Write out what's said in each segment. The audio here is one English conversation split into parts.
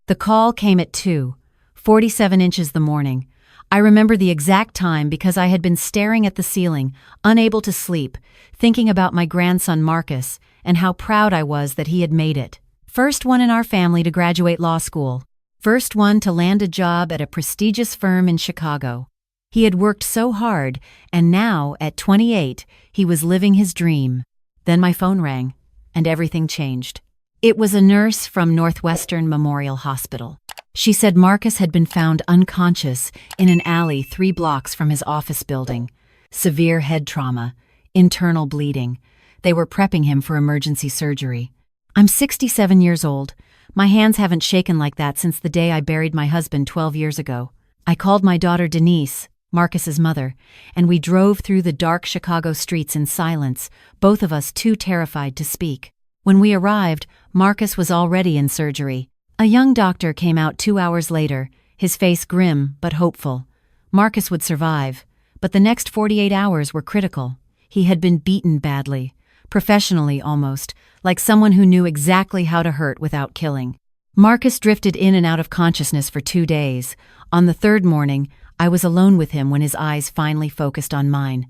The call came at 2:47 inches the morning. I remember the exact time because I had been staring at the ceiling, unable to sleep, thinking about my grandson Marcus and how proud I was that he had made it. First one in our family to graduate law school. First one to land a job at a prestigious firm in Chicago. He had worked so hard, and now, at 28, he was living his dream. Then my phone rang, and everything changed. It was a nurse from Northwestern Memorial Hospital. She said Marcus had been found unconscious in an alley 3 blocks from his office building. Severe head trauma, internal bleeding. They were prepping him for emergency surgery. I'm 67 years old. My hands haven't shaken like that since the day I buried my husband 12 years ago. I called my daughter Denise, Marcus's mother, and we drove through the dark Chicago streets in silence, both of us too terrified to speak. When we arrived, Marcus was already in surgery. A young doctor came out 2 hours later, his face grim but hopeful. Marcus would survive, but the next 48 hours were critical. He had been beaten badly, professionally almost, like someone who knew exactly how to hurt without killing. Marcus drifted in and out of consciousness for 2 days. On the 3rd morning, I was alone with him when his eyes finally focused on mine.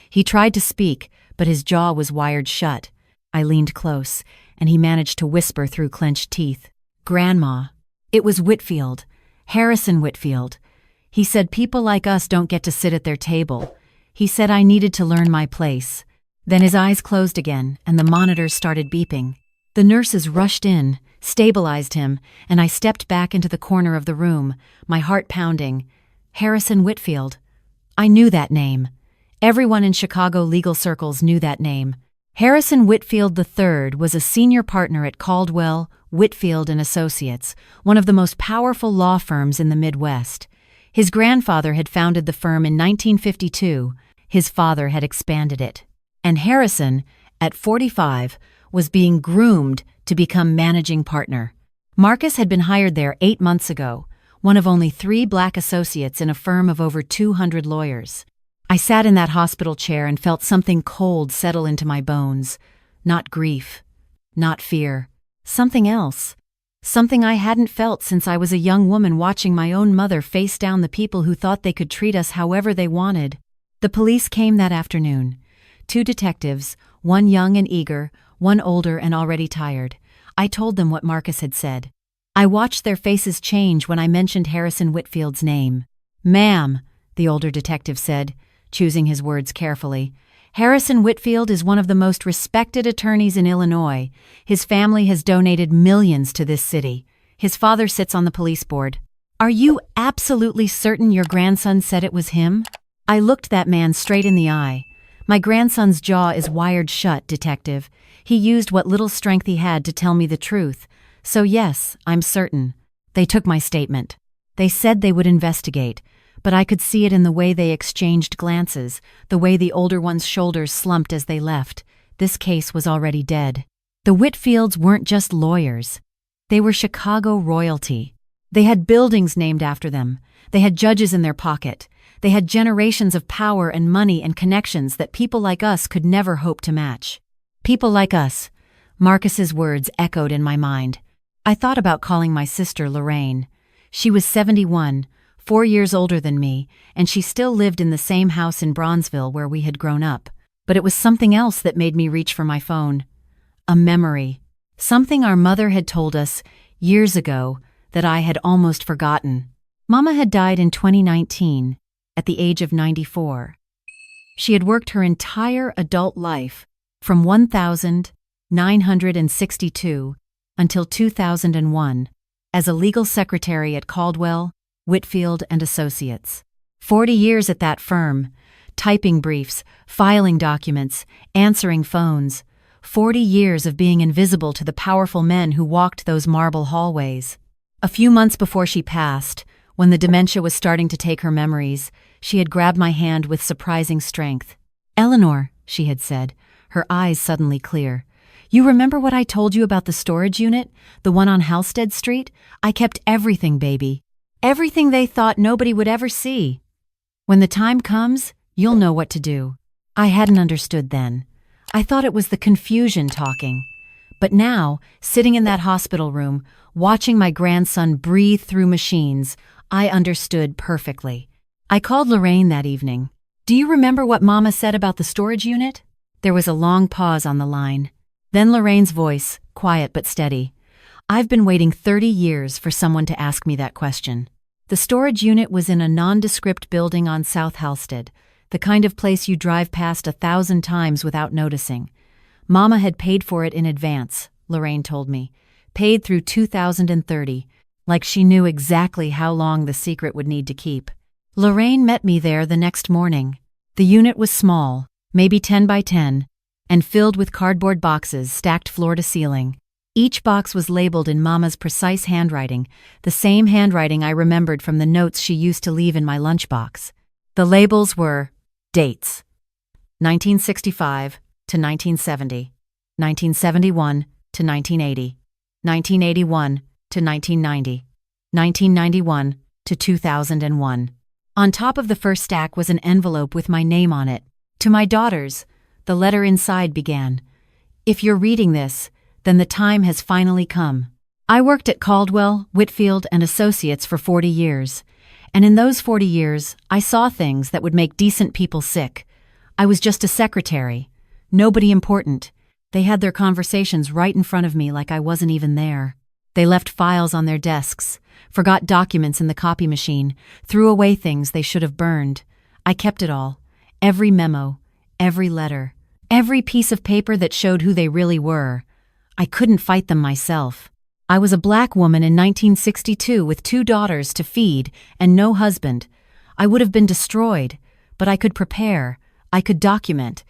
He tried to speak, but his jaw was wired shut. I leaned close, and he managed to whisper through clenched teeth, "Grandma." It was Whitfield, Harrison Whitfield. He said people like us don't get to sit at their table. He said I needed to learn my place. Then his eyes closed again, and the monitors started beeping. The nurses rushed in, stabilized him, and I stepped back into the corner of the room, my heart pounding. Harrison Whitfield. I knew that name. Everyone in Chicago legal circles knew that name. Harrison Whitfield III was a senior partner at Caldwell, Whitfield and Associates, one of the most powerful law firms in the Midwest. His grandfather had founded the firm in 1952. His father had expanded it. And Harrison, at 45, was being groomed to become managing partner. Marcus had been hired there 8 months ago, one of only 3 black associates in a firm of over 200 lawyers. I sat in that hospital chair and felt something cold settle into my bones. Not grief, not fear, something else. Something I hadn't felt since I was a young woman watching my own mother face down the people who thought they could treat us however they wanted. The police came that afternoon. 2 detectives, one young and eager, one older and already tired. I told them what Marcus had said. I watched their faces change when I mentioned Harrison Whitfield's name. "Ma'am," the older detective said, choosing his words carefully, "Harrison Whitfield is one of the most respected attorneys in Illinois. His family has donated millions to this city. His father sits on the police board. Are you absolutely certain your grandson said it was him?" I looked that man straight in the eye. "My grandson's jaw is wired shut, detective. He used what little strength he had to tell me the truth. So yes, I'm certain." They took my statement. They said they would investigate, but I could see it in the way they exchanged glances, the way the older one's shoulders slumped as they left. This case was already dead. The Whitfields weren't just lawyers. They were Chicago royalty. They had buildings named after them. They had judges in their pocket. They had generations of power and money and connections that people like us could never hope to match. People like us. Marcus's words echoed in my mind. I thought about calling my sister Lorraine. She was 71, 4 years older than me, and she still lived in the same house in Bronzeville where we had grown up. But it was something else that made me reach for my phone. A memory. Something our mother had told us years ago that I had almost forgotten. Mama had died in 2019, at the age of 94. She had worked her entire adult life, from 1962 until 2001, as a legal secretary at Caldwell, Whitfield and Associates. 40 years at that firm, typing briefs, filing documents, answering phones. 40 years of being invisible to the powerful men who walked those marble hallways. A few months before she passed, when the dementia was starting to take her memories, she had grabbed my hand with surprising strength. "Eleanor," she had said, her eyes suddenly clear. "You remember what I told you about the storage unit, the one on Halstead Street? I kept everything, baby. Everything they thought nobody would ever see. When the time comes, you'll know what to do." I hadn't understood then. I thought it was the confusion talking. But now, sitting in that hospital room, watching my grandson breathe through machines, I understood perfectly. I called Lorraine that evening. "Do you remember what Mama said about the storage unit?" There was a long pause on the line. Then Lorraine's voice, quiet but steady. "I've been waiting 30 years for someone to ask me that question." The storage unit was in a nondescript building on South Halsted, the kind of place you drive past 1,000 times without noticing. Mama had paid for it in advance, Lorraine told me. Paid through 2030, like she knew exactly how long the secret would need to keep. Lorraine met me there the next morning. The unit was small, maybe 10 by 10, and filled with cardboard boxes stacked floor to ceiling. Each box was labeled in Mama's precise handwriting, the same handwriting I remembered from the notes she used to leave in my lunchbox. The labels were dates: 1965 to 1970, 1971 to 1980, 1981 to 1990, 1991 to 2001. On top of the first stack was an envelope with my name on it. To my daughters, the letter inside began, "If you're reading this, then the time has finally come." I worked at Caldwell, Whitfield, and Associates for 40 years, and in those 40 years, I saw things that would make decent people sick. I was just a secretary. Nobody important. They had their conversations right in front of me like I wasn't even there. They left files on their desks, forgot documents in the copy machine, threw away things they should have burned. I kept it all. Every memo, every letter, every piece of paper that showed who they really were. I couldn't fight them myself. I was a black woman in 1962 with 2 daughters to feed and no husband. I would have been destroyed, but I could prepare. I could document.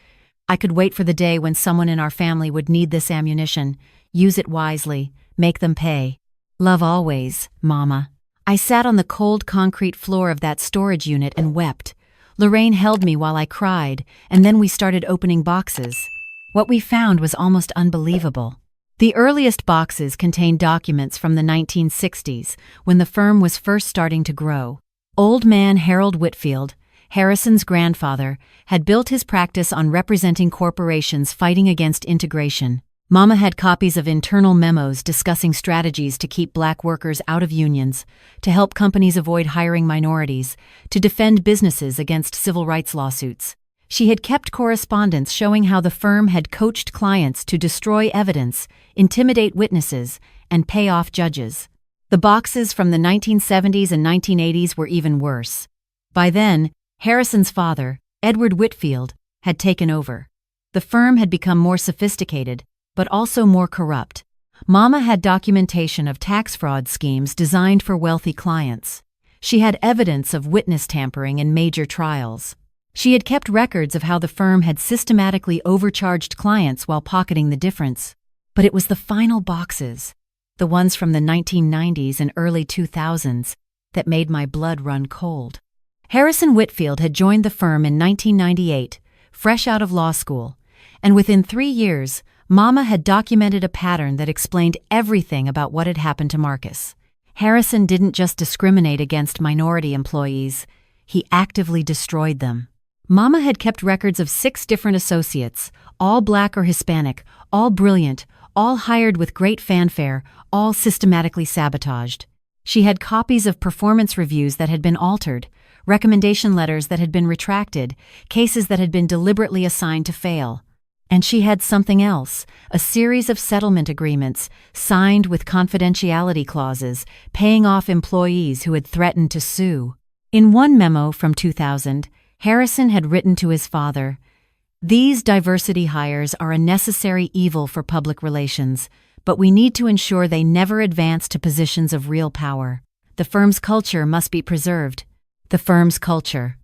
I could wait for the day when someone in our family would need this ammunition, use it wisely, make them pay. Love always, Mama. I sat on the cold concrete floor of that storage unit and wept. Lorraine held me while I cried, and then we started opening boxes. What we found was almost unbelievable. The earliest boxes contained documents from the 1960s, when the firm was first starting to grow. Old man Harold Whitfield, Harrison's grandfather, had built his practice on representing corporations fighting against integration. Mama had copies of internal memos discussing strategies to keep black workers out of unions, to help companies avoid hiring minorities, to defend businesses against civil rights lawsuits. She had kept correspondence showing how the firm had coached clients to destroy evidence, intimidate witnesses, and pay off judges. The boxes from the 1970s and 1980s were even worse. By then, Harrison's father, Edward Whitfield, had taken over. The firm had become more sophisticated, but also more corrupt. Mama had documentation of tax fraud schemes designed for wealthy clients. She had evidence of witness tampering in major trials. She had kept records of how the firm had systematically overcharged clients while pocketing the difference. But it was the final boxes, the ones from the 1990s and early 2000s, that made my blood run cold. Harrison Whitfield had joined the firm in 1998, fresh out of law school, and within 3 years, Mama had documented a pattern that explained everything about what had happened to Marcus. Harrison didn't just discriminate against minority employees, he actively destroyed them. Mama had kept records of 6 different associates, all black or Hispanic, all brilliant, all hired with great fanfare, all systematically sabotaged. She had copies of performance reviews that had been altered, recommendation letters that had been retracted, cases that had been deliberately assigned to fail. And she had something else, a series of settlement agreements, signed with confidentiality clauses, paying off employees who had threatened to sue. In one memo from 2000, Harrison had written to his father, "These diversity hires are a necessary evil for public relations, but we need to ensure they never advance to positions of real power. The firm's culture must be preserved." The firm's culture.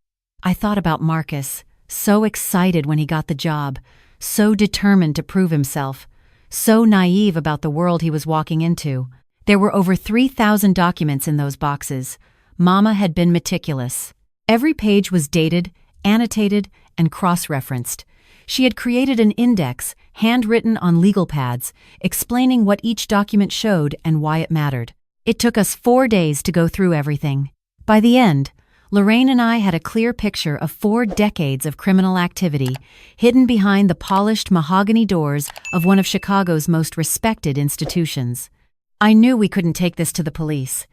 I thought about Marcus, so excited when he got the job, so determined to prove himself, so naive about the world he was walking into. There were over 3,000 documents in those boxes. Mama had been meticulous. Every page was dated, annotated, and cross-referenced. She had created an index, handwritten on legal pads, explaining what each document showed and why it mattered. It took us 4 days to go through everything. By the end, Lorraine and I had a clear picture of 4 decades of criminal activity hidden behind the polished mahogany doors of one of Chicago's most respected institutions. I knew we couldn't take this to the police.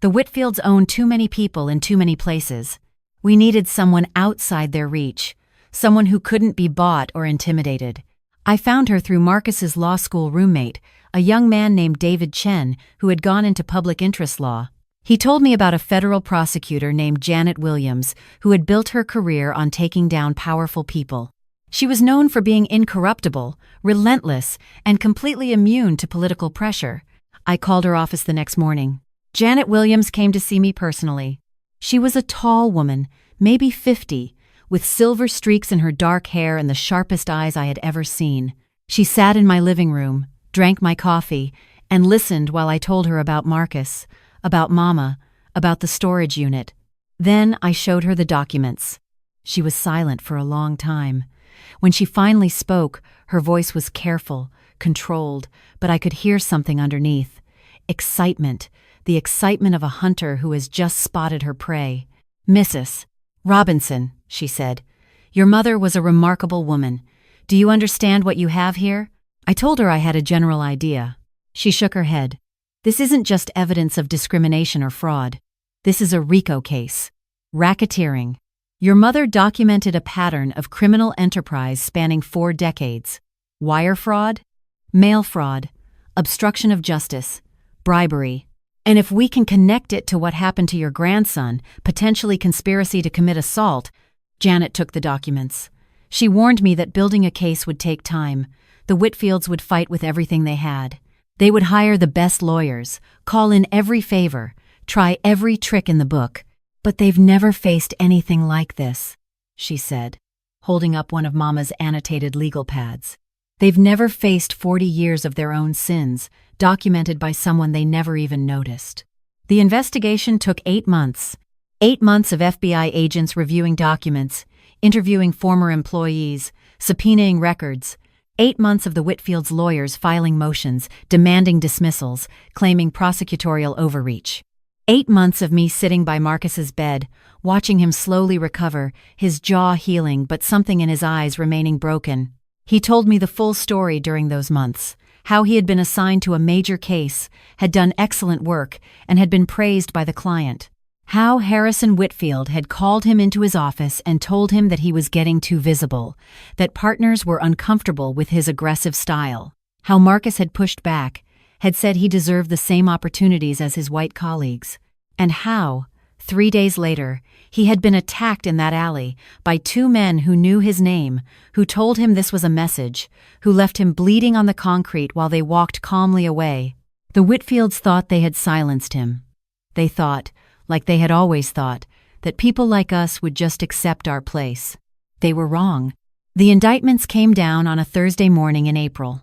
The Whitfields owned too many people in too many places. We needed someone outside their reach, someone who couldn't be bought or intimidated. I found her through Marcus's law school roommate, a young man named David Chen, who had gone into public interest law. He told me about a federal prosecutor named Janet Williams, who had built her career on taking down powerful people. She was known for being incorruptible, relentless, and completely immune to political pressure. I called her office the next morning. Janet Williams came to see me personally. She was a tall woman, maybe 50, with silver streaks in her dark hair and the sharpest eyes I had ever seen. She sat in my living room, drank my coffee, and listened while I told her about Marcus, about Mama, about the storage unit. Then I showed her the documents. She was silent for a long time. When she finally spoke, her voice was careful, controlled, but I could hear something underneath. Excitement, the excitement of a hunter who has just spotted her prey. "Mrs. Robinson," she said, "your mother was a remarkable woman. Do you understand what you have here?" I told her I had a general idea. She shook her head. "This isn't just evidence of discrimination or fraud. This is a RICO case. Racketeering. Your mother documented a pattern of criminal enterprise spanning 4 decades. Wire fraud, mail fraud, obstruction of justice, bribery. And if we can connect it to what happened to your grandson, potentially conspiracy to commit assault." Janet took the documents. She warned me that building a case would take time. The Whitfields would fight with everything they had. They would hire the best lawyers, call in every favor, try every trick in the book. "But they've never faced anything like this," she said, holding up one of Mama's annotated legal pads. "They've never faced 40 years of their own sins, documented by someone they never even noticed." The investigation took 8 months. 8 months of FBI agents reviewing documents, interviewing former employees, subpoenaing records. 8 months of the Whitfields' lawyers filing motions, demanding dismissals, claiming prosecutorial overreach. 8 months of me sitting by Marcus's bed, watching him slowly recover, his jaw healing but something in his eyes remaining broken. He told me the full story during those months, how he had been assigned to a major case, had done excellent work, and had been praised by the client. How Harrison Whitfield had called him into his office and told him that he was getting too visible, that partners were uncomfortable with his aggressive style. How Marcus had pushed back, had said he deserved the same opportunities as his white colleagues. And how, 3 days later, he had been attacked in that alley by 2 men who knew his name, who told him this was a message, who left him bleeding on the concrete while they walked calmly away. The Whitfields thought they had silenced him. They thought, like they had always thought, that people like us would just accept our place. They were wrong. The indictments came down on a Thursday morning in April.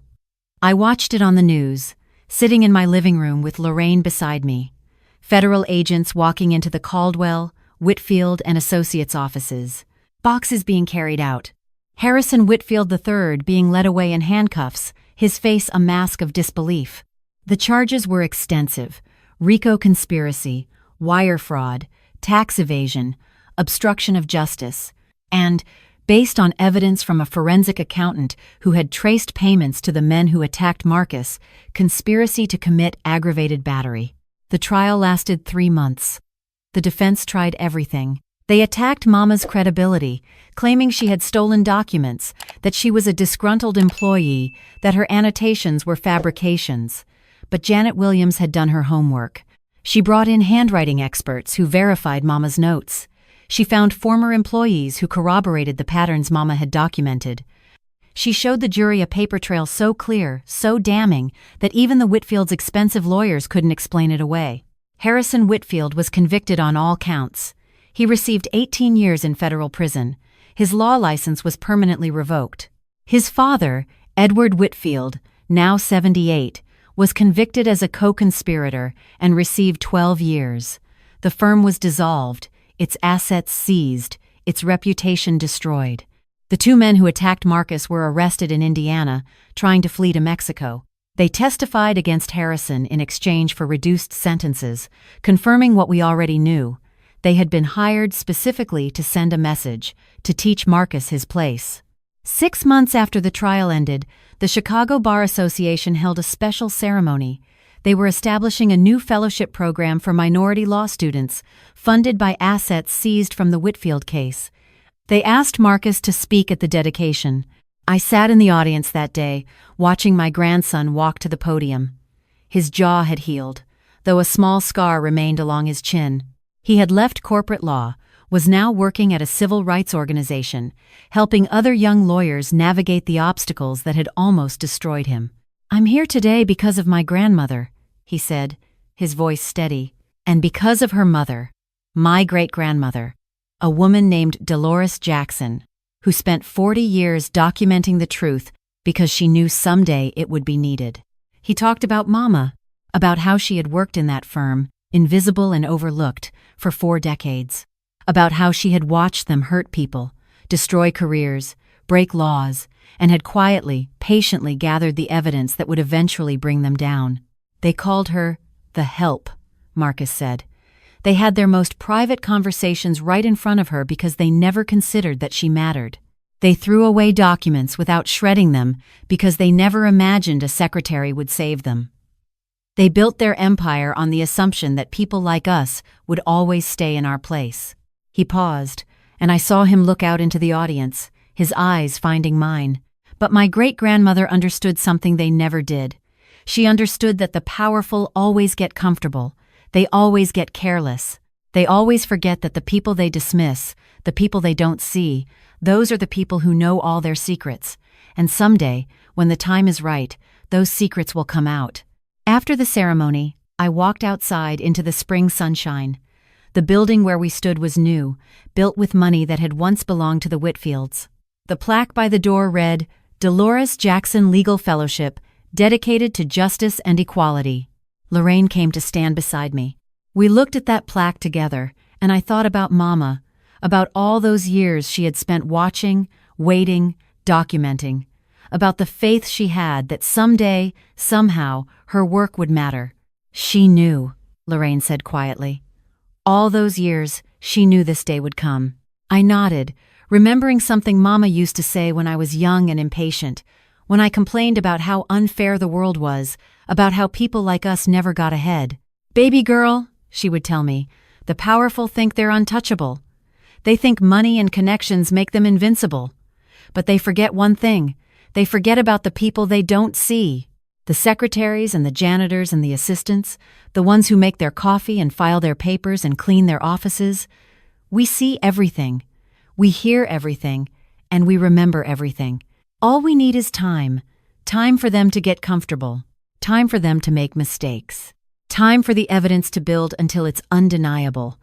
I watched it on the news, sitting in my living room with Lorraine beside me. Federal agents walking into the Caldwell, Whitfield, and Associates offices. Boxes being carried out. Harrison Whitfield III being led away in handcuffs, his face a mask of disbelief. The charges were extensive: RICO conspiracy, wire fraud, tax evasion, obstruction of justice, and, based on evidence from a forensic accountant who had traced payments to the men who attacked Marcus, conspiracy to commit aggravated battery. The trial lasted 3 months. The defense tried everything. They attacked Mama's credibility, claiming she had stolen documents, that she was a disgruntled employee, that her annotations were fabrications. But Janet Williams had done her homework. She brought in handwriting experts who verified Mama's notes. She found former employees who corroborated the patterns Mama had documented. She showed the jury a paper trail so clear, so damning, that even the Whitfields' expensive lawyers couldn't explain it away. Harrison Whitfield was convicted on all counts. He received 18 years in federal prison. His law license was permanently revoked. His father, Edward Whitfield, now 78, was convicted as a co-conspirator and received 12 years. The firm was dissolved, its assets seized, its reputation destroyed. The 2 men who attacked Marcus were arrested in Indiana, trying to flee to Mexico. They testified against Harrison in exchange for reduced sentences, confirming what we already knew. They had been hired specifically to send a message, to teach Marcus his place. 6 months after the trial ended, the Chicago Bar Association held a special ceremony. They were establishing a new fellowship program for minority law students, funded by assets seized from the Whitfield case. They asked Marcus to speak at the dedication. I sat in the audience that day, watching my grandson walk to the podium. His jaw had healed, though a small scar remained along his chin. He had left corporate law, was now working at a civil rights organization, helping other young lawyers navigate the obstacles that had almost destroyed him. "I'm here today because of my grandmother," he said, his voice steady, "and because of her mother, my great-grandmother, a woman named Dolores Jackson, who spent 40 years documenting the truth because she knew someday it would be needed." He talked about Mama, about how she had worked in that firm, invisible and overlooked, for 4 decades, about how she had watched them hurt people, destroy careers, break laws, and had quietly, patiently gathered the evidence that would eventually bring them down. "They called her the Help," Marcus said. "They had their most private conversations right in front of her because they never considered that she mattered. They threw away documents without shredding them because they never imagined a secretary would save them. They built their empire on the assumption that people like us would always stay in our place." He paused, and I saw him look out into the audience, his eyes finding mine. But my great-grandmother understood something they never did. She understood that the powerful always get comfortable. They always get careless. They always forget that the people they dismiss, the people they don't see, those are the people who know all their secrets. And someday, when the time is right, those secrets will come out. After the ceremony, I walked outside into the spring sunshine. The building where we stood was new, built with money that had once belonged to the Whitfields. The plaque by the door read, "Dolores Jackson Legal Fellowship, dedicated to justice and equality." Lorraine came to stand beside me. We looked at that plaque together, and I thought about Mama, about all those years she had spent watching, waiting, documenting, about the faith she had that someday, somehow, her work would matter. "She knew," Lorraine said quietly. "All those years, she knew this day would come." I nodded, remembering something Mama used to say when I was young and impatient, when I complained about how unfair the world was, about how people like us never got ahead. "Baby girl," she would tell me, "the powerful think they're untouchable. They think money and connections make them invincible. But they forget one thing. They forget about the people they don't see. The secretaries and the janitors and the assistants, the ones who make their coffee and file their papers and clean their offices. We see everything. We hear everything, and we remember everything. All we need is time. Time for them to get comfortable. Time for them to make mistakes. Time for the evidence to build until it's undeniable.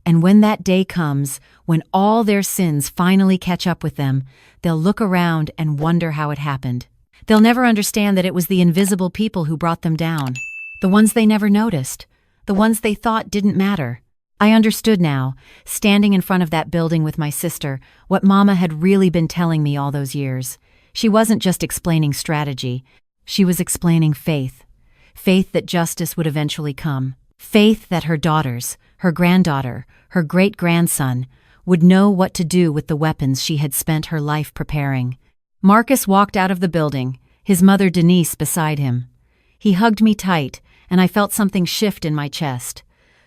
And when that day comes, when all their sins finally catch up with them, they'll look around and wonder how it happened. They'll never understand that it was the invisible people who brought them down, the ones they never noticed, the ones they thought didn't matter." I understood now, standing in front of that building with my sister, what Mama had really been telling me all those years. She wasn't just explaining strategy. She was explaining faith. Faith that justice would eventually come. Faith that her daughters, her granddaughter, her great-grandson, would know what to do with the weapons she had spent her life preparing. Marcus walked out of the building, his mother Denise beside him. He hugged me tight, and I felt something shift in my chest.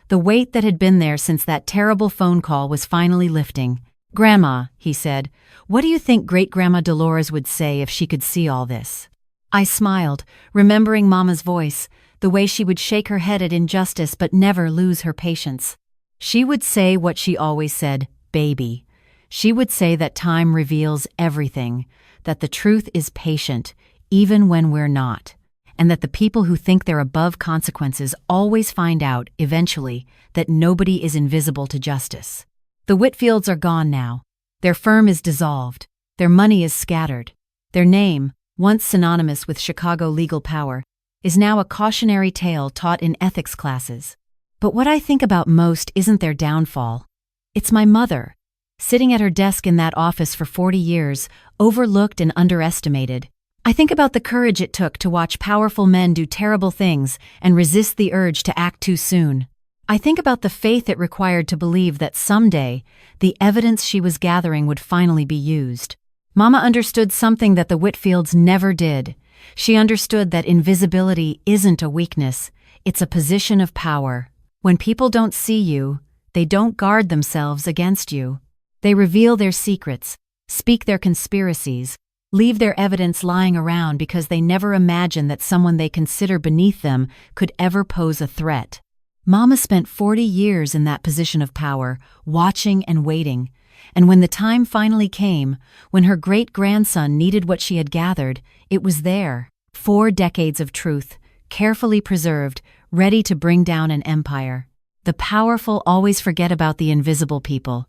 The weight that had been there since that terrible phone call was finally lifting. "Grandma," he said, "what do you think Great-Grandma Dolores would say if she could see all this?" I smiled, remembering Mama's voice, the way she would shake her head at injustice but never lose her patience. She would say what she always said, "Baby." She would say that time reveals everything, that the truth is patient, even when we're not, and that the people who think they're above consequences always find out, eventually, that nobody is invisible to justice. The Whitfields are gone now. Their firm is dissolved. Their money is scattered. Their name, once synonymous with Chicago legal power, is now a cautionary tale taught in ethics classes. But what I think about most isn't their downfall. It's my mother, sitting at her desk in that office for 40 years, overlooked and underestimated. I think about the courage it took to watch powerful men do terrible things and resist the urge to act too soon. I think about the faith it required to believe that someday, the evidence she was gathering would finally be used. Mama understood something that the Whitfields never did. She understood that invisibility isn't a weakness, it's a position of power. When people don't see you, they don't guard themselves against you. They reveal their secrets, speak their conspiracies, leave their evidence lying around because they never imagine that someone they consider beneath them could ever pose a threat. Mama spent 40 years in that position of power, watching and waiting. And when the time finally came, when her great-grandson needed what she had gathered, it was there. 4 decades of truth, carefully preserved, ready to bring down an empire. The powerful always forget about the invisible people.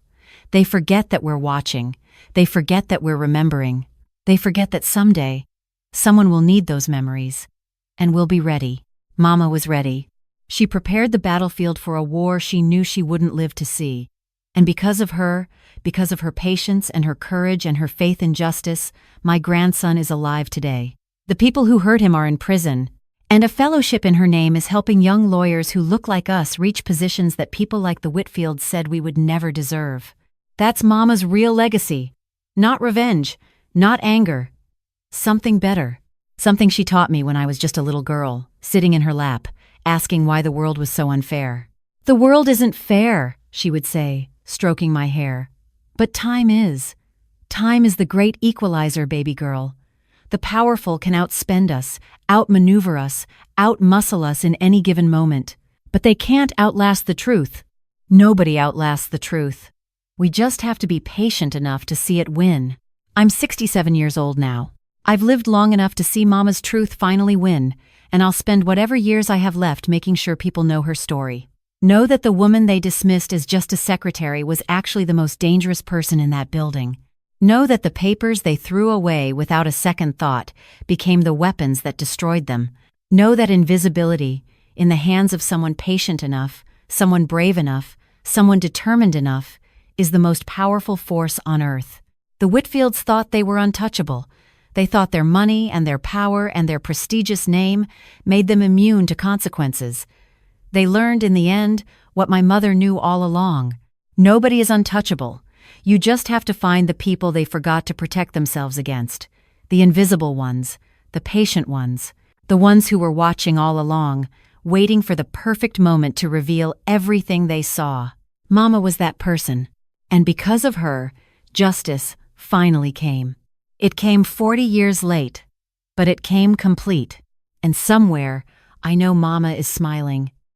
They forget that we're watching. They forget that we're remembering. They forget that someday, someone will need those memories. And we'll be ready. Mama was ready. She prepared the battlefield for a war she knew she wouldn't live to see. And because of her patience and her courage and her faith in justice, my grandson is alive today. The people who hurt him are in prison. And a fellowship in her name is helping young lawyers who look like us reach positions that people like the Whitfields said we would never deserve. That's Mama's real legacy. Not revenge, not anger. Something better. Something she taught me when I was just a little girl, sitting in her lap, asking why the world was so unfair. "The world isn't fair," she would say, stroking my hair. "But time is. Time is the great equalizer, baby girl. The powerful can outspend us, outmaneuver us, outmuscle us in any given moment. But they can't outlast the truth. Nobody outlasts the truth. We just have to be patient enough to see it win." I'm 67 years old now. I've lived long enough to see Mama's truth finally win, and I'll spend whatever years I have left making sure people know her story. Know that the woman they dismissed as just a secretary was actually the most dangerous person in that building. Know that the papers they threw away without a second thought became the weapons that destroyed them. Know that invisibility, in the hands of someone patient enough, someone brave enough, someone determined enough, is the most powerful force on earth. The Whitfields thought they were untouchable. They thought their money and their power and their prestigious name made them immune to consequences. They learned in the end what my mother knew all along. Nobody is untouchable. You just have to find the people they forgot to protect themselves against. The invisible ones, the patient ones, the ones who were watching all along, waiting for the perfect moment to reveal everything they saw. Mama was that person. And because of her, justice finally came. It came 40 years late, but it came complete. And somewhere, I know Mama is smiling.